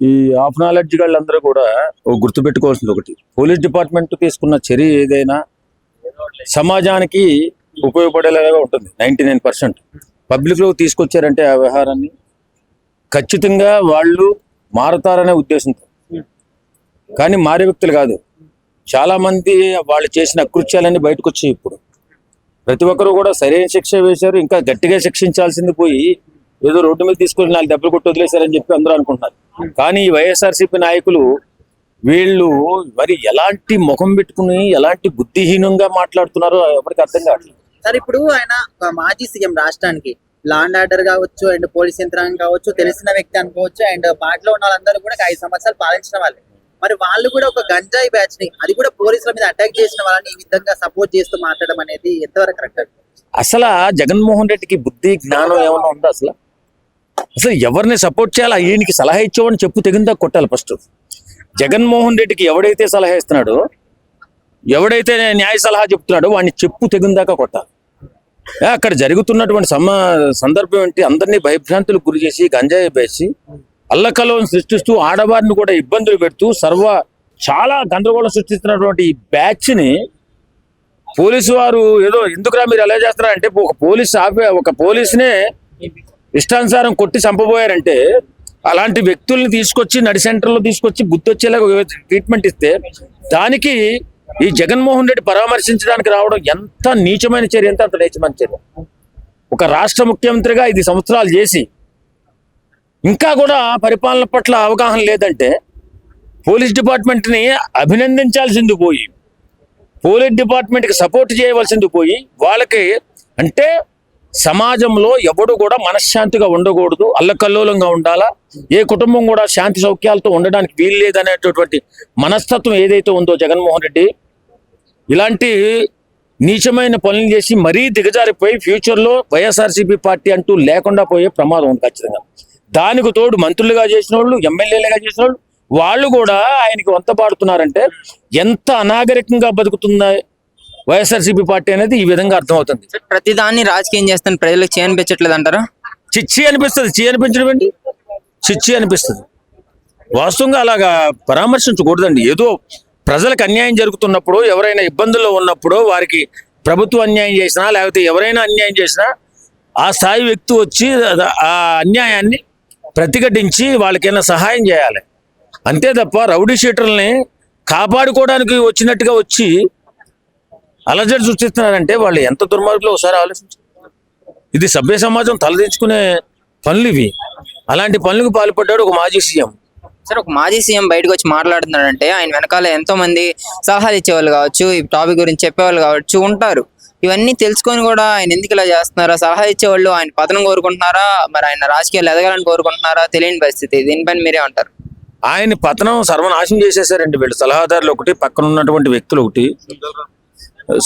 ఈ of knowledge వాళ్ళందరూ కూడా గుర్తుపెట్టుకోవాల్సింది ఒకటి, పోలీస్ డిపార్ట్మెంట్ తీసుకున్న చర్య ఏదైనా సమాజానికి ఉపయోగపడేలాగా ఉంటుంది. 99% పబ్లిక్లో తీసుకొచ్చారంటే ఆ వ్యవహారాన్ని ఖచ్చితంగా వాళ్ళు మారతారనే ఉద్దేశంతో, కానీ మారే వ్యక్తులు కాదు. చాలా మంది వాళ్ళు చేసిన అకృత్యాలన్నీ బయటకు వచ్చాయి. ఇప్పుడు ప్రతి ఒక్కరు కూడా సరైన శిక్ష వేశారు, ఇంకా గట్టిగా శిక్షించాల్సింది పోయి ఏదో రోడ్డు మీద తీసుకొని 4 దెబ్బలు కొట్టి వదిలేశారని చెప్పి అందరూ అనుకుంటున్నారు. కానీ ఈ వైఎస్ఆర్సీపీ నాయకులు వీళ్ళు మరి ఎలాంటి ముఖం పెట్టుకుని ఎలాంటి బుద్ధిహీనంగా మాట్లాడుతున్నారో ఎవరికి అర్థం కావట్లేదు. సార్, ఇప్పుడు ఆయన ఒక మాజీ సీఎం, రాష్ట్రానికి లా అండ్ ఆర్డర్ కావచ్చు అండ్ పోలీస్ యంత్రాంగం కావచ్చు తెలిసిన వ్యక్తి అనుకోవచ్చు, అండ్ పార్టీలో ఉన్న వాళ్ళందరూ కూడా 5 సంవత్సరాలు పాలించిన వాళ్ళే. మరి వాళ్ళు కూడా ఒక గంజాయి బ్యాచ్ ని, అది కూడా పోలీసుల మీద అటాక్ చేసిన వాళ్ళని ఈ విధంగా సపోర్ట్ చేస్తూ మాట్లాడడం అనేది ఎంతవరకు కరెక్ట్? అసలు జగన్మోహన్ రెడ్డికి బుద్ధి జ్ఞానం ఏమన్నా ఉందా? అసలు ఎవరిని సపోర్ట్ చేయాలా? ఈయనకి సలహా ఇచ్చేవాడిని చెప్పు తెగిందా కొట్టాలి. ఫస్ట్ జగన్మోహన్ రెడ్డికి ఎవడైతే సలహా ఇస్తున్నాడో, ఎవడైతే న్యాయ సలహా చెప్తున్నాడో వాడిని చెప్పు తెగిందాకా కొట్టాలి. అక్కడ జరుగుతున్నటువంటి సందర్భం ఏంటి? అందరినీ భయభ్రాంతులకు గురి చేసి గంజాయి వేసి అల్లకల్లోలం సృష్టిస్తూ ఆడవారిని కూడా ఇబ్బందులు పెడుతూ చాలా గందరగోళం సృష్టిస్తున్నటువంటి ఈ బ్యాచ్ ని పోలీసు వారు ఏదో ఎందుకురా మీరు ఎలా చేస్తున్నారంటే, ఒక పోలీసునే ఇష్టానుసారం కొట్టి చంపబోయారంటే అలాంటి వ్యక్తుల్ని తీసుకొచ్చి నడి సెంటర్లో తీసుకొచ్చి బుద్ధి వచ్చేలాగా ట్రీట్మెంట్ ఇస్తే దానికి ఈ జగన్మోహన్ రెడ్డి పరామర్శించడానికి రావడం ఎంత నీచమైన చర్య, అంత నీచమైన చర్య. ఒక రాష్ట్ర ముఖ్యమంత్రిగా 5 సంవత్సరాలు చేసి ఇంకా కూడా పరిపాలన పట్ల అవగాహన లేదంటే పోలీస్ డిపార్ట్మెంట్ని అభినందించాల్సింది పోయి, పోలీస్ డిపార్ట్మెంట్కి సపోర్ట్ చేయవలసింది పోయి, వాళ్ళకి అంటే సమాజంలో ఎవడు కూడా మనశ్శాంతిగా ఉండకూడదు, అల్లకల్లోలంగా ఉండాలా, ఏ కుటుంబం కూడా శాంతి సౌఖ్యాలతో ఉండడానికి వీలు లేదనేటటువంటి మనస్తత్వం ఏదైతే ఉందో జగన్మోహన్ రెడ్డి ఇలాంటి నీచమైన పనులు చేసి మరీ దిగజారిపోయి ఫ్యూచర్లో వైఎస్ఆర్సీపీ పార్టీ అంటూ లేకుండా పోయే ప్రమాదం ఉంది ఖచ్చితంగా. దానికి తోడు మంత్రులుగా చేసిన వాళ్ళు, ఎమ్మెల్యేలుగా చేసిన వాళ్ళు కూడా ఆయనకి వంత పాడుతున్నారంటే ఎంత అనాగరికంగా బతుకుతుందా వైఎస్ఆర్సీపీ పార్టీ అనేది ఈ విధంగా అర్థమవుతుంది. ప్రతిదాన్ని రాజకీయం చేస్తాను, ప్రజలకు చేయనిపించట్లేదు అంటారా? చిచ్చి అనిపిస్తుంది. అనిపించడం ఏంటి? చిచ్చి అనిపిస్తుంది. వాస్తవంగా అలాగా పరామర్శించకూడదండి. ఏదో ప్రజలకు అన్యాయం జరుగుతున్నప్పుడు, ఎవరైనా ఇబ్బందుల్లో ఉన్నప్పుడు, వారికి ప్రభుత్వం అన్యాయం చేసినా లేకపోతే ఎవరైనా అన్యాయం చేసినా ఆ స్థాయి వ్యక్తి వచ్చి ఆ అన్యాయాన్ని ప్రతిఘటించి వాళ్ళకైనా సహాయం చేయాలి. అంతే తప్ప రౌడీ షీటర్లని కాపాడుకోవడానికి వచ్చినట్టుగా వచ్చి అలజడి సృష్టిస్తున్నారంటే వాళ్ళు ఎంత దుర్మార్గులో ఒకసారి ఆలోచించారు. ఇది సభ్య సమాజం తలదించుకునే పనులు ఇవి. అలాంటి పనులకు పాల్పడ్డాడు ఒక మాజీ సీఎం. సార్, ఒక మాజీ సీఎం బయటకు వచ్చి మాట్లాడుతున్నాడంటే ఆయన వెనకాల ఎంతో మంది సలహాలు ఇచ్చేవాళ్ళు కావచ్చు, ఈ టాపిక్ గురించి చెప్పేవాళ్ళు కావచ్చు ఉంటారు. ఇవన్నీ తెలుసుకొని కూడా ఆయన ఎందుకు ఇలా చేస్తున్నారా? సలహా ఇచ్చేవాళ్ళు ఆయన పతనం కోరుకుంటున్నారా, మరి ఆయన రాజకీయాలు ఎదగాలని కోరుకుంటున్నారా? తెలియని పరిస్థితి. దీనిపైన మీరేమంటారు? ఆయన పతనం సర్వనాశం చేసేసారండి వీళ్ళు. సలహాదారులు ఒకటి, పక్కన ఉన్నటువంటి వ్యక్తులు ఒకటి.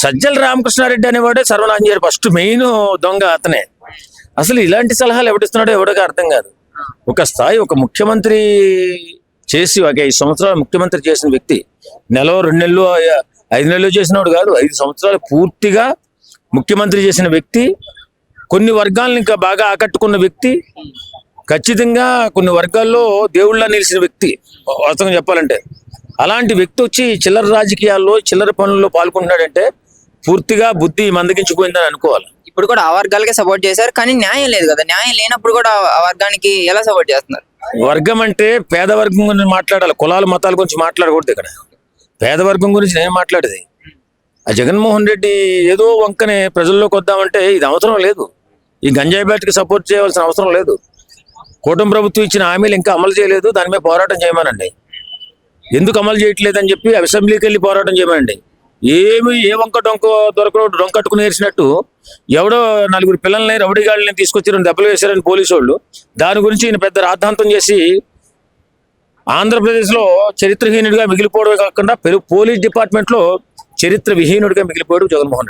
సజ్జల రామకృష్ణారెడ్డి అనేవాడే సర్వనాశం చేయాలి. ఫస్ట్ మెయిన్ దొంగ అతనే. అసలు ఇలాంటి సలహాలు ఎవడిస్తున్నాడో ఎవడికి అర్థం కాదు. ఒక స్థాయి, ఒక ముఖ్యమంత్రి చేసి ఒక 5 సంవత్సరాలు ముఖ్యమంత్రి చేసిన వ్యక్తి, 1 నెల 2 నెలలు 5 నెలలు చేసినవాడు కాదు, 5 సంవత్సరాలు పూర్తిగా ముఖ్యమంత్రి చేసిన వ్యక్తి, కొన్ని వర్గాలను ఇంకా బాగా ఆకట్టుకున్న వ్యక్తి, ఖచ్చితంగా కొన్ని వర్గాల్లో దేవుళ్ళ నిలిచిన వ్యక్తి వాస్తవంగా చెప్పాలంటే. అలాంటి వ్యక్తి వచ్చి చిల్లర రాజకీయాల్లో, చిల్లర పనుల్లో పాల్గొంటున్నాడంటే పూర్తిగా బుద్ధి మందగించిపోయిందని అనుకోవాలి. ఇప్పుడు కూడా ఆ వర్గాలకే సపోర్ట్ చేశారు, కానీ న్యాయం లేదు కదా. న్యాయం లేనప్పుడు కూడా ఆ వర్గానికి ఎలా సపోర్ట్ చేస్తున్నారు? వర్గం అంటే పేదవర్గం గురించి మాట్లాడాలి, కులాల మతాల గురించి మాట్లాడకూడదు. ఇక్కడ పేదవర్గం గురించి నేను మాట్లాడేది. ఆ జగన్మోహన్ రెడ్డి ఏదో వంకనే ప్రజల్లోకి వద్దామంటే ఇది అవసరం లేదు. ఈ గంజాయి బ్యాట్కి సపోర్ట్ చేయవలసిన అవసరం లేదు. కూటమి ప్రభుత్వం ఇచ్చిన హామీలు ఇంకా అమలు చేయలేదు, దాని మీద పోరాటం చేయమనండి. ఎందుకు అమలు చేయట్లేదని చెప్పి అసెంబ్లీకి వెళ్ళి పోరాటం చేయమనండి. ఏ వంక డొంకట్టుకుని ఏర్చినట్టు ఎవడో 4 పిల్లల్ని రౌడీగాళ్ళని తీసుకొచ్చి 2 దెబ్బలు వేశారని పోలీసు వాళ్ళు, దాని గురించి ఈయన పెద్ద రాద్ధాంతం చేసి ఆంధ్రప్రదేశ్లో చరిత్రహీనుడిగా మిగిలిపోవడమే కాకుండా పోలీస్ డిపార్ట్మెంట్లో చరిత్ర విహీనుడిగా మిగిలిపోయాడు జగన్మోహన్ రెడ్డి.